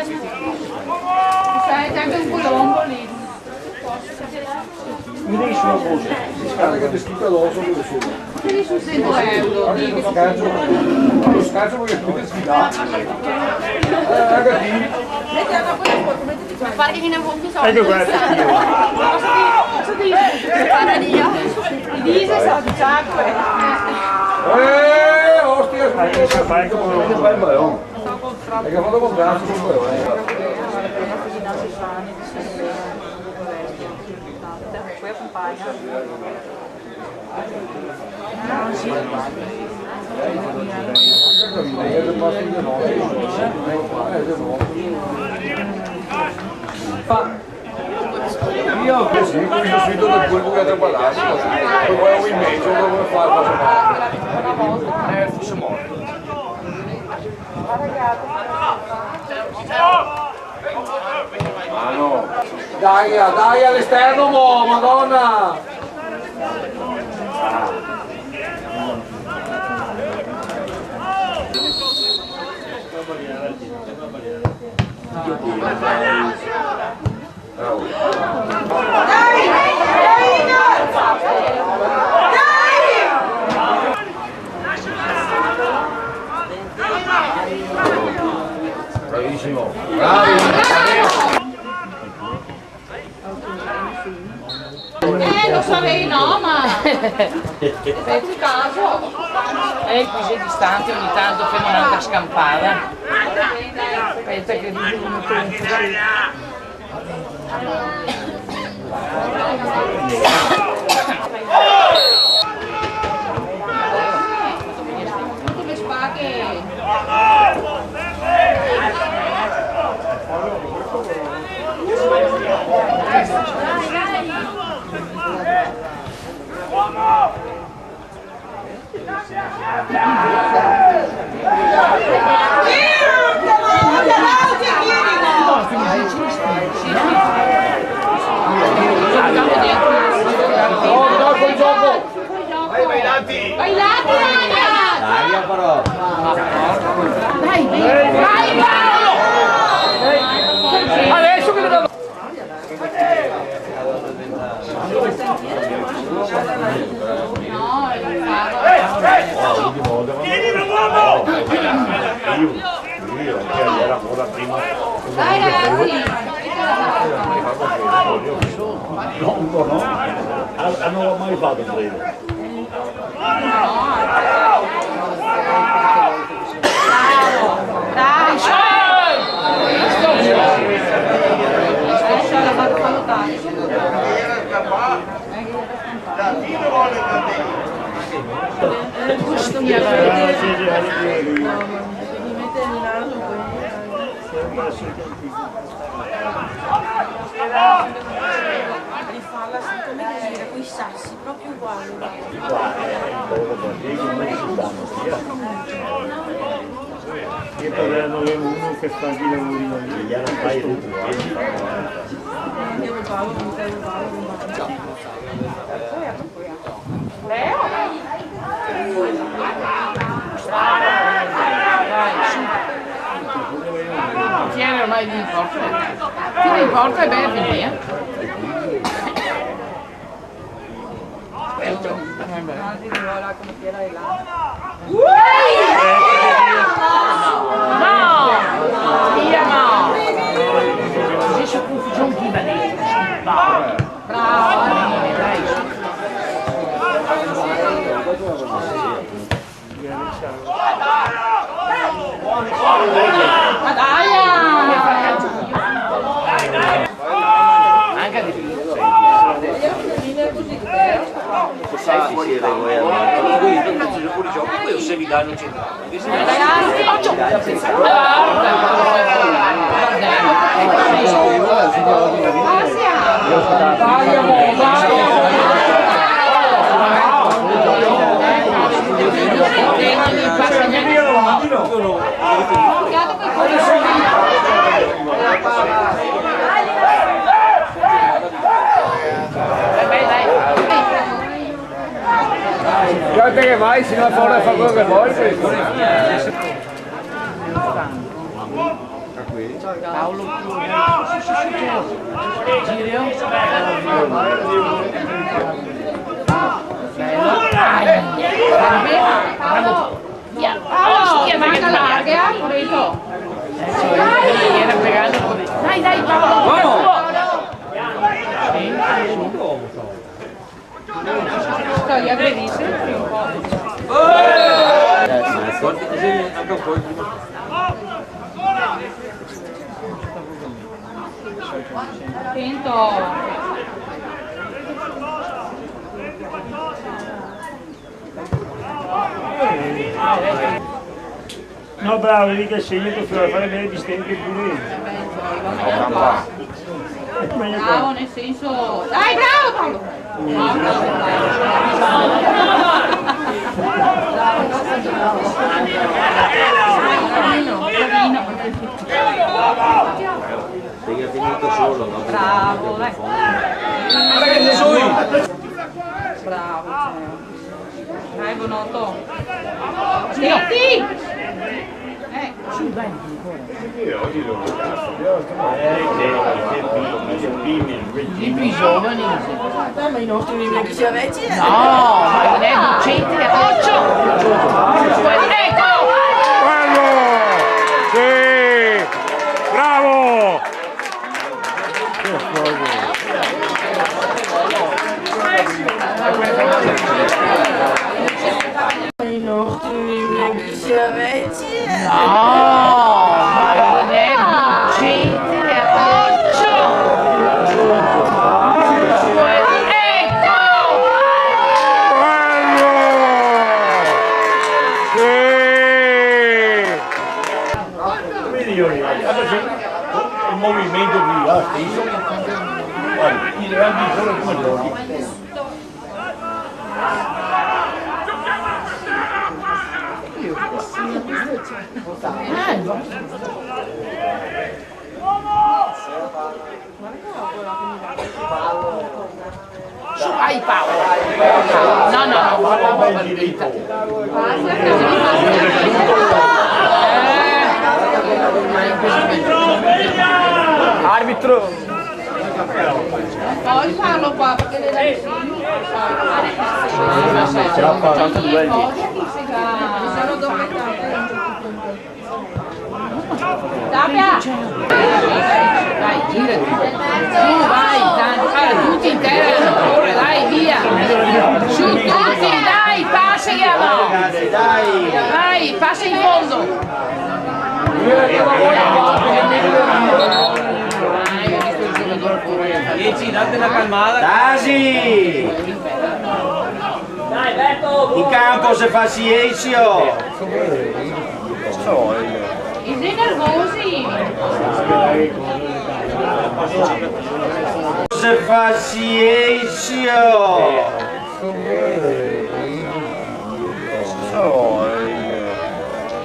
Sai, c'è anche un colombo lì. Mi devi sulla voce. Guarda che ti schifo addosso dove sono. Devi su 100 euro. Lo scaccio perché tu ti sfidato. Ragazzi. Guarda che viene un po' più soldi. Ecco questo. Cosa devi fare io? I dise sono di sacco. Ostia, fai come non fai il balon. Hai che fatto comprare sul balon. Poi accompagna. Io sì, qui ho sentito del pulpo che ha trapallato, poi ho in mezzo, come farlo? Fosse morto. Mano! Dai all'esterno, mo, madonna! Bravissimo! Lo sapevi, no, ma... Fai caso. Così distante ogni tanto fanno un'altra scampata. Aspetta che dico come Come spaghe. Vai là, Daria però. Dai, vai, Paolo! Adesso che devo... Io era ancora prima. Dai, ragazzi! No, non l'ho mai fatto, credo. Dai, Questo mi rifarla secondo me gira con i sassi proprio uguali. Io però avevo uno che sta di lavorino lì, gli era un paio di Andiamo Paolo, non sei Paolo, non va. Leo? Tieni ormai di importa. Ti ne importa e bevi via. No! Via no! Così c'è confusione prima dentro. Bravo, dai. Ma dai! Anche di più. Sai fuori da voi Poi se mi danno centrale. Guarda che vai, se non fuori a fare quello che vuoi. Paolo Giglio. Bello. Paolo, manca larga, pulito. Era pegando. Dai, Paolo. Gli aggredisce un po'. Attento. No, bravo, lì che segno che fai fare bene distempi pure. Bravo, nel senso... Dai, bravo Paolo! Sei finito solo, no? Bravo, dai. Bravo, dai, Bonotto. Senti! I più giovani. Ma i nostri miei si avvecchi. No, ma non è docente, è occhio. Ecco! Bello! Sì! Bravo! I nostri miei si avvecchi. No, ma non è docente, è occhio. Ecco! Bello! Sì! Vedi io, il movimento di stesso, guarda, i grandi sono come giochi. Su, vai Paolo! No, Arbitro! Poi farlo qua perché le dai Tapia! Dai, girati! Su, vai! Allora, tutti in terra, dai, via! Su, tutti, dai, passano! Dai, passa in fondo! Date la calmata. Dasi! Dai, Beto! In campo se fa silenzio! Siete nervosi? Se fa silenzio!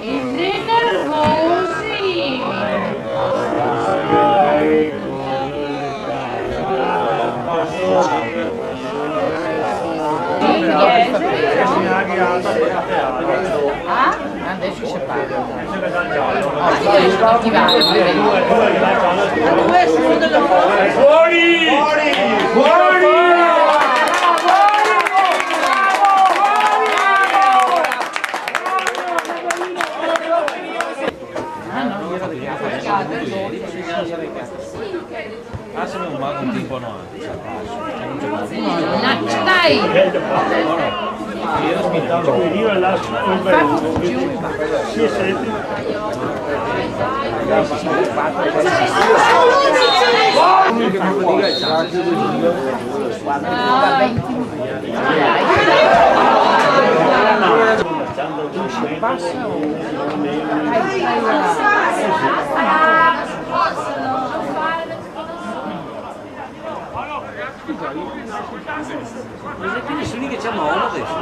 Siete nervosi? Ah? Adesso si parla. Chi va? Fuori! Fuori! Passami un mago un tipo no. Dai! Io là sì, senti. Nessuno che c'è modo adesso.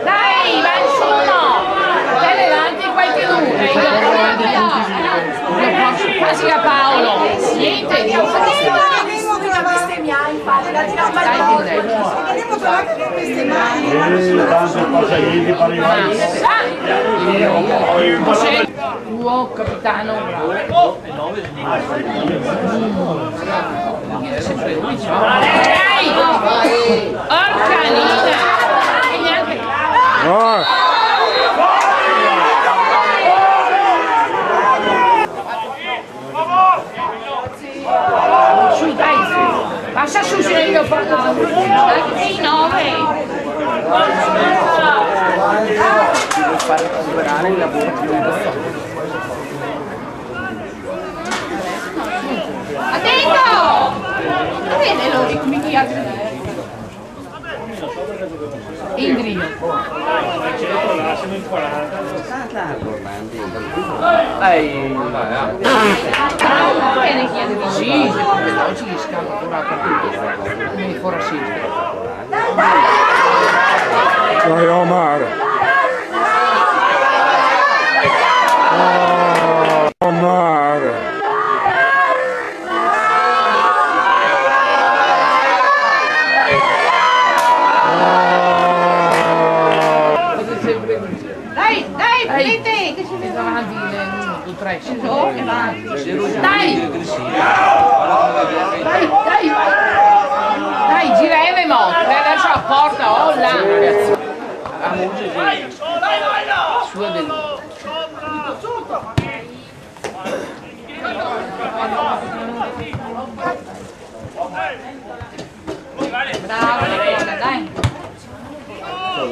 Dai, vai su uno! Stai davanti qualche uno! passi a Paolo. Niente. Vedremo che la bestemmiare, infatti, la tira Dai, dai. Vedremo trovare che bestemmiare. Tanto passa ieri per arrivare. Tuo capitano bravo. Sempre lui. Dai! Orcanina! E neanche... Su, dai! Passa su, se io porto... Dai, 9! Devo far recuperare il lavoro più importante. Attento! Va bene, lo ricominci altri. Indrio. Siamo in 40. Bene, chiede di sì, oggi gli scappa pure la partita. Come fuori a sinistra. Dai Omar. Omar. Dai, venite, che ci Vedo avanti il 1-2-3. Dai! Dai, gira Ememo, verso la porta, oh là! Sua del... Bravo Nicola, dai!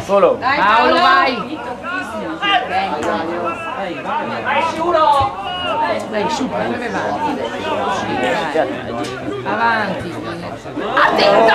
Solo. Dai Paolo, vai! Dai, su, prendere avanti. Avanti. Attento!